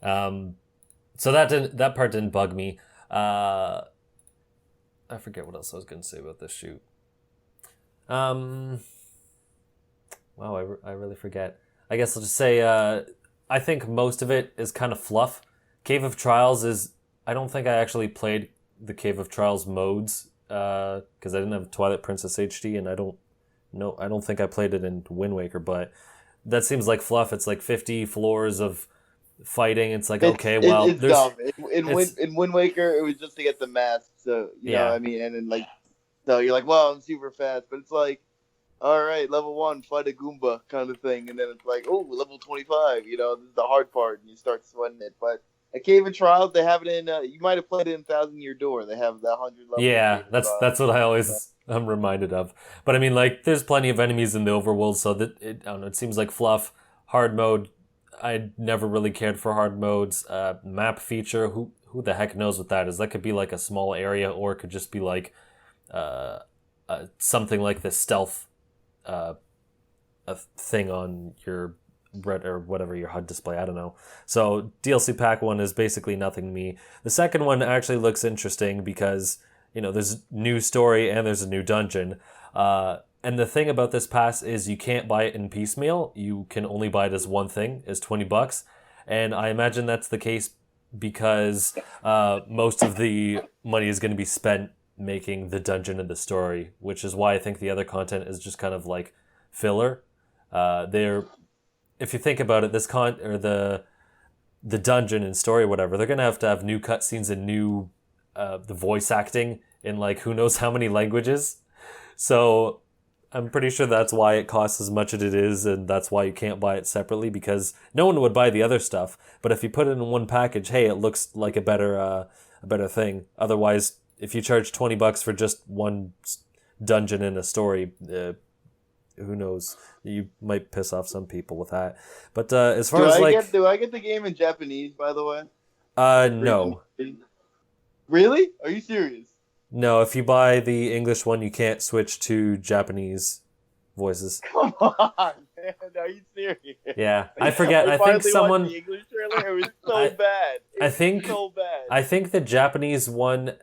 So that part didn't bug me. I forget what else I was going to say about this shoot. Wow, I really forget. I guess I'll just say I think most of it is kind of fluff. Cave of Trials is... I don't think I actually played the Cave of Trials modes because I didn't have Twilight Princess HD, and I don't think I played it in Wind Waker, but that seems like fluff. It's like 50 floors of fighting. It's like, okay, well... It's dumb. In Wind Waker, it was just to get the mask, so, you know what I mean? And then, like, so you're like, well, I'm super fast, but it's like, all right, level 1, fight a Goomba kind of thing, and then it's like, oh, level 25, you know, this is the hard part, and you start sweating it. But a Cave of Trials, they have it in, you might have played it in Thousand Year Door. They have the 100 level. Yeah, that's what I always am reminded of. But I mean, like, there's plenty of enemies in the overworld, so that I don't know, it seems like fluff. Hard mode, I never really cared for hard modes. Map feature, who the heck knows what that is? That could be like a small area, or it could just be like something like the stealth a thing on your red or whatever your HUD display. I don't know. So DLC pack 1 is basically nothing to me. The second one actually looks interesting because, you know, there's a new story and there's a new dungeon. And the thing about this pass is you can't buy it in piecemeal. You can only buy it as one thing, as $20. And I imagine that's the case because most of the money is going to be spent making the dungeon and the story, which is why I think the other content is just kind of like filler. If you think about it, the dungeon and story, whatever, they're gonna have to have new cutscenes and new the voice acting in like who knows how many languages. So I'm pretty sure that's why it costs as much as it is, and that's why you can't buy it separately, because no one would buy the other stuff. But if you put it in one package, hey, it looks like a better thing. Otherwise, if you charge $20 for just one dungeon and a story, who knows? You might piss off some people with that. But as far as do I get the game in Japanese, by the way? No. Really? Are you serious? No, if you buy the English one, you can't switch to Japanese voices. Come on, man. Are you serious? Yeah, I forget. I think someone. The English trailer. It was so bad. So bad. I think the Japanese one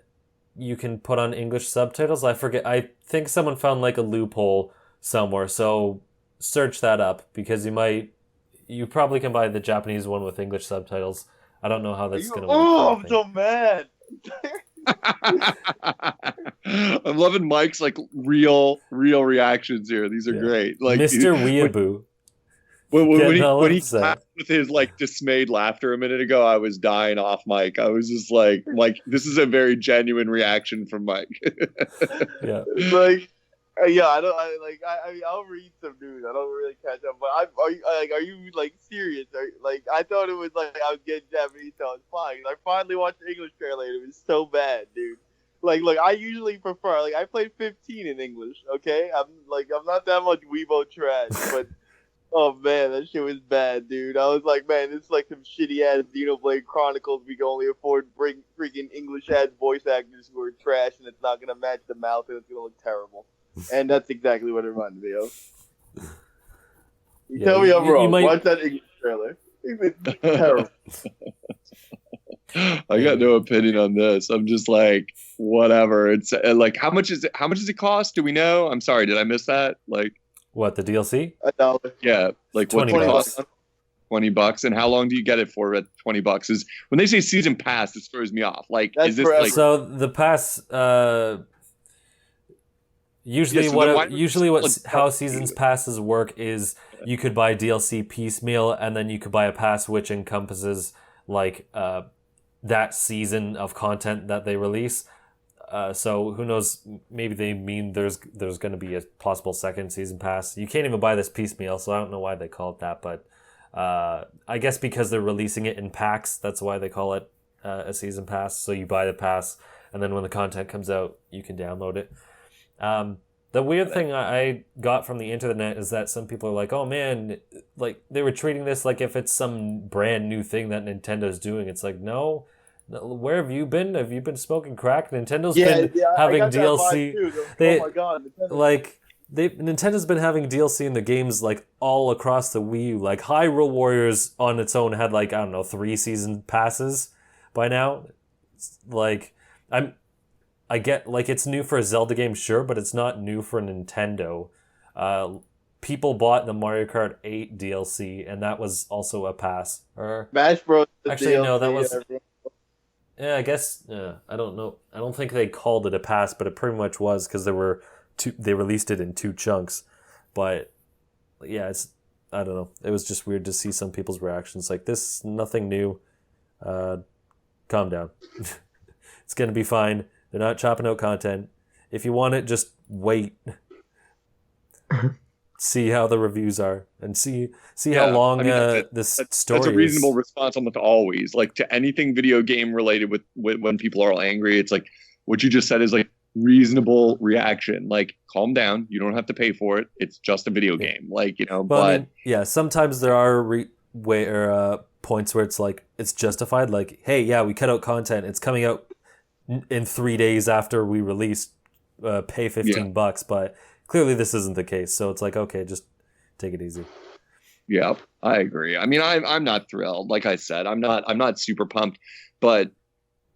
you can put on English subtitles. I forget. I think someone found like a loophole somewhere. So search that up, because you probably can buy the Japanese one with English subtitles. I don't know how that's going to work. Oh, I'm so mad. I'm loving Mike's like real reactions here. These are great. Like Mr. Weeaboo. When he clapped with his like dismayed laughter a minute ago, I was dying off mic. I was just like this is a very genuine reaction from Mike. Yeah. Like, I'll read some news. I don't really catch up. But are you like serious? I thought it was like I was getting Japanese, so it's fine. I finally watched the English trailer, and it was so bad, dude. Like, look, I usually prefer. Like, I played 15 in English. Okay, I'm not that much weebo trash, but oh man, that shit was bad, dude. I was like, man, this is like some shitty ass Xenoblade Chronicles. We can only afford to bring freaking English ass voice actors who are trash, and it's not gonna match the mouth, and it's gonna look terrible. And that's exactly what it reminded me of. Tell me I'm wrong. Watch that English trailer. It's terrible. I got no opinion on this. I'm just like, whatever. It's like, how much does it cost? Do we know? I'm sorry, did I miss that? Like, what, the DLC? $1. Yeah, like $20. What cost? $20. And how long do you get it for at $20? Is when they say season pass, this throws me off. Like, that's is this forever. like So the pass? Usually, how seasons passes work is you could buy DLC piecemeal, and then you could buy a pass which encompasses like that season of content that they release. So who knows? Maybe they mean there's going to be a possible second season pass. You can't even buy this piecemeal, so I don't know why they call it that. But I guess because they're releasing it in packs, that's why they call it a season pass. So you buy the pass, and then when the content comes out, you can download it. The weird thing I got from the internet is that some people are like, "Oh man," like they were treating this like if it's some brand new thing that Nintendo's doing. It's like, no, where have you been? Have you been smoking crack? Nintendo's been having I got DLC. That vibe too. They, oh my god, Nintendo. like Nintendo's been having DLC in the games like all across the Wii U. Like Hyrule Warriors on its own had like, I don't know, 3 season passes by now. Like I get like it's new for a Zelda game, sure, but it's not new for Nintendo. People bought the Mario Kart 8 DLC, and that was also a pass. Or Smash Bros. Actually, DLC, no, that was. Yeah, I guess. I don't know. I don't think they called it a pass, but it pretty much was because there were two. They released it in 2 chunks, but yeah, it's. I don't know. It was just weird to see some people's reactions. Like this, nothing new. Calm down. It's gonna be fine. They're not chopping out content. If you want it, just wait. See how the reviews are and see how long this story is. That's a reasonable response almost always. Like to anything video game related with when people are all angry, it's like what you just said is like reasonable reaction. Like calm down. You don't have to pay for it. It's just a video game. Like, but I mean, yeah, sometimes there are points where it's like it's justified. Like, hey, yeah, we cut out content. It's coming out in 3 days after we released. Pay $15, but clearly this isn't the case. So it's like, okay, just take it easy. Yeah, I agree. I mean, I'm not thrilled. Like I said, I'm not super pumped, but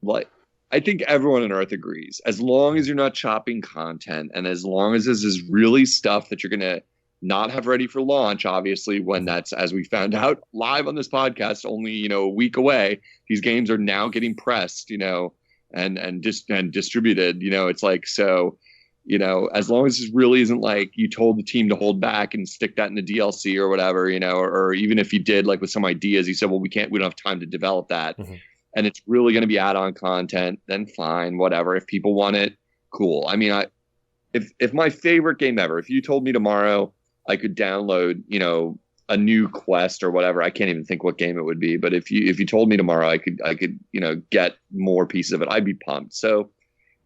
like I think everyone on Earth agrees. As long as you're not chopping content, and as long as this is really stuff that you're gonna not have ready for launch, obviously, when that's, as we found out live on this podcast, only a week away. These games are now getting pressed, and distributed. It's like, so. As long as this really isn't like you told the team to hold back and stick that in the DLC or whatever, or even if you did like with some ideas, you said, well, we don't have time to develop that. Mm-hmm. And it's really going to be add-on content, then fine, whatever. If people want it, cool. I mean, if my favorite game ever, if you told me tomorrow I could download, a new quest or whatever, I can't even think what game it would be. But if you told me tomorrow I could, get more pieces of it, I'd be pumped. So,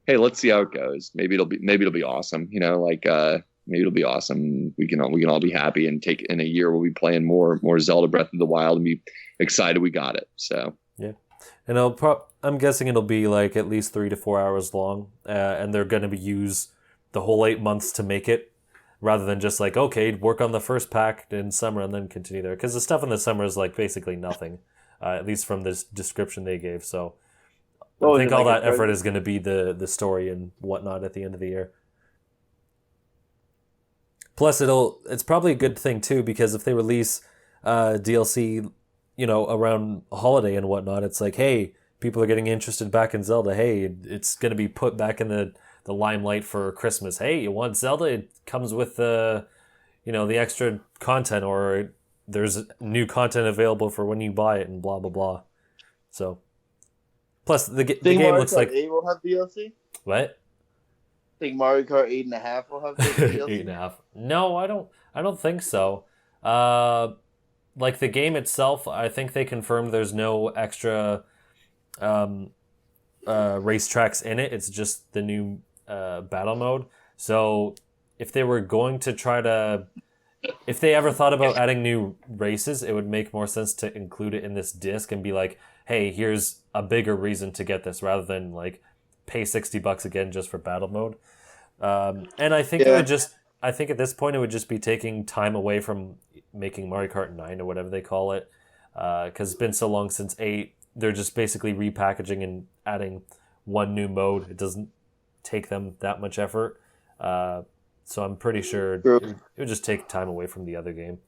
hey, let's see how it goes. Maybe it'll be awesome. Maybe it'll be awesome. We can all be happy and take in a year we'll be playing more Zelda Breath of the Wild and be excited we got it. So yeah, and I'm guessing it'll be like at least 3 to 4 hours long, and they're going to use the whole 8 months to make it, rather than just like, okay, work on the first pack in summer and then continue there, because the stuff in the summer is like basically nothing, at least from this description they gave. So. I think all that effort is going to be the story and whatnot at the end of the year. Plus, it's probably a good thing too, because if they release DLC, around a holiday and whatnot, it's like, hey, people are getting interested back in Zelda. Hey, it's going to be put back in the limelight for Christmas. Hey, you want Zelda? It comes with the extra content, or there's new content available for when you buy it, and blah blah blah. So. Plus, the game Mario looks Kart like 8 will have DLC. What? Think Mario Kart 8.5 will have DLC. 8.5. No, I don't think so. Like the game itself, I think they confirmed there's no extra racetracks in it. It's just the new battle mode. So if they were going to if they ever thought about adding new races, it would make more sense to include it in this disc and be like, hey, here's a bigger reason to get this, rather than like pay $60 again just for battle mode. And I think I think at this point it would just be taking time away from making Mario Kart 9 or whatever they call it, because it's been so long since 8. They're just basically repackaging and adding one new mode. It doesn't take them that much effort. So I'm pretty sure it would just take time away from the other game.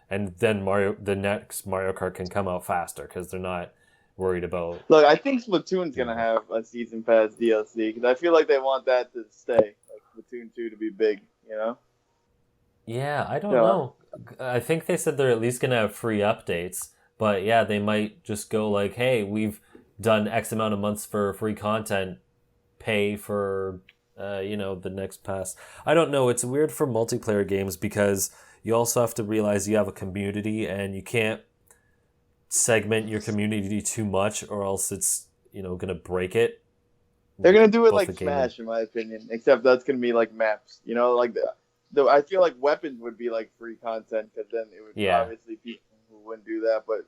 And then the next Mario Kart can come out faster because they're not worried about... Look, I think Splatoon's going to have a Season Pass DLC because I feel like they want that to stay. Like Splatoon 2 to be big, Yeah, I don't know. I think they said they're at least going to have free updates. But yeah, they might just go like, hey, we've done X amount of months for free content. Pay for... the next pass. I don't know. It's weird for multiplayer games because you also have to realize you have a community and you can't segment your community too much or else it's, going to break it. They're gonna do it Both like the gaming. Smash, in my opinion. Except that's gonna be like maps. You know, like I feel like weapons would be like free content because then it would obviously people who wouldn't do that, but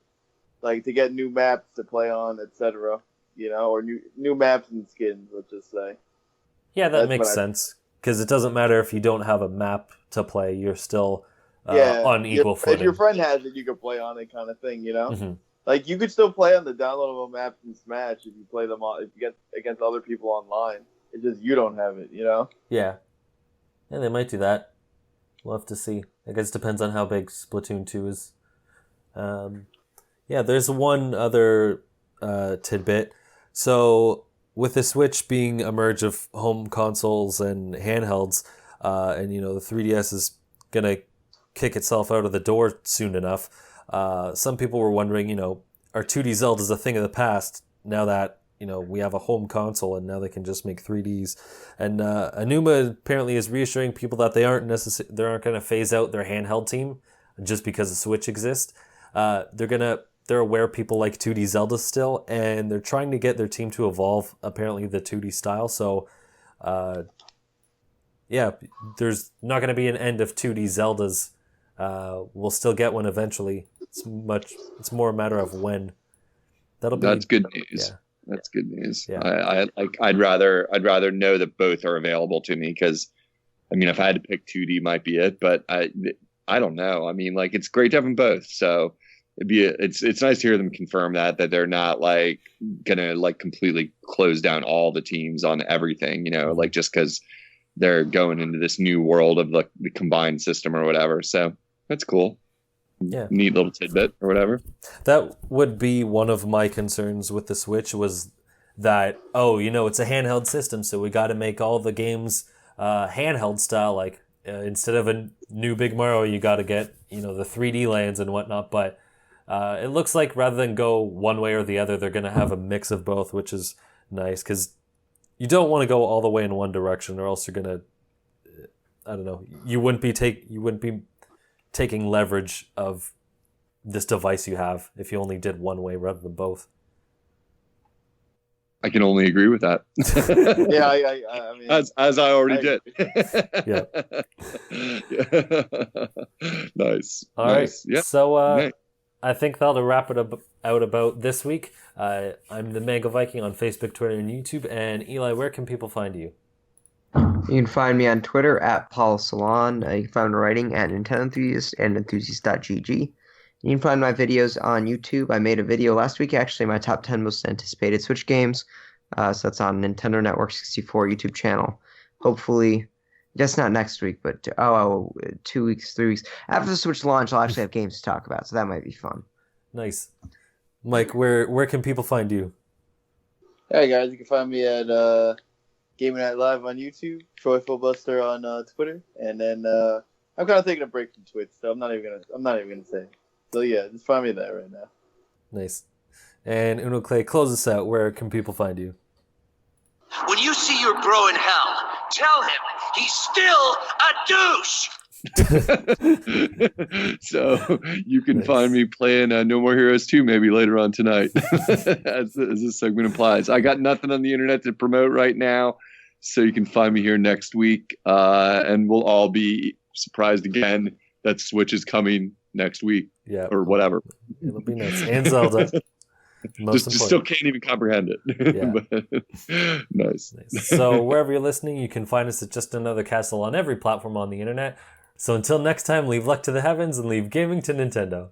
like to get new maps to play on, etc. You know, or new maps and skins. Let's just say. Yeah, that makes sense because it doesn't matter if you don't have a map to play; you're still on equal footing. If your friend has it, you can play on it, kind of thing. You know. Mm-hmm. Like you could still play on the downloadable maps in Smash if you play them if you get against other people online. It's just you don't have it, you know? Yeah. Yeah, they might do that. We'll have to see. I guess it depends on how big Splatoon 2 is. Yeah, there's one other tidbit. So with the Switch being a merge of home consoles and handhelds, and the 3DS is gonna kick itself out of the door soon enough. Some people were wondering, are 2D Zeldas a thing of the past now that, we have a home console and now they can just make 3Ds. And Anuma apparently is reassuring people that they aren't going to phase out their handheld team just because the Switch exists. They're aware people like 2D Zelda still, and they're trying to get their team to evolve, apparently, the 2D style. So, yeah, there's not going to be an end of 2D Zeldas. We'll still get one eventually. It's more a matter of when. That's good news. Yeah. That's good news. Yeah. I'd rather know that both are available to me because, if I had to pick 2D, might be it. But I don't know. It's great to have them both. So it's nice to hear them confirm that they're not gonna completely close down all the teams on everything. Just because they're going into this new world of the combined system or whatever. So that's cool. Yeah. Neat little tidbit or whatever. That would be one of my concerns with the Switch was that, it's a handheld system, so we got to make all the games handheld style. Instead of a new Big Mario, you got to get, the 3D lands and whatnot. But it looks like rather than go one way or the other, they're going to have a mix of both, which is nice because you don't want to go all the way in one direction or else you're going to, I don't know, you wouldn't be taking leverage of this device you have if you only did one way rather than both. I can only agree with that. Yeah, I mean, as I already did. Yeah. Nice. All right. Yeah. So nice. I think that'll wrap it out about this week. I'm the Mango Viking on Facebook, Twitter, and YouTube. And Eli, where can people find you? You can find me on Twitter at Paul Salon. You can find me writing at Nintendo Enthusiast and enthusiast.gg. You can find my videos on YouTube. I made a video last week, actually, my top 10 most anticipated Switch games. So that's on Nintendo Network 64 YouTube channel. Hopefully, just not next week, but 2 weeks, 3 weeks. After the Switch launch, I'll actually have games to talk about, so that might be fun. Nice. Mike, where can people find you? Hey, guys, you can find me at Gaming Night Live on YouTube, Troy Fullbuster on Twitter, and then I'm kind of taking a break from Twitch, so I'm not even gonna say. So yeah, just find me there right now. Nice. And Unoclay, close us out. Where can people find you? When you see your bro in hell, tell him he's still a douche. So you can find me playing No More Heroes 2 maybe later on tonight, as this segment implies. I got nothing on the internet to promote right now, so you can find me here next week, and we'll all be surprised again that Switch is coming next week, or whatever. It'll be nice. And Zelda. Just still can't even comprehend it. Yeah. Nice. So wherever you're listening, you can find us at Just Another Castle on every platform on the internet. So until next time, leave luck to the heavens and leave gaming to Nintendo.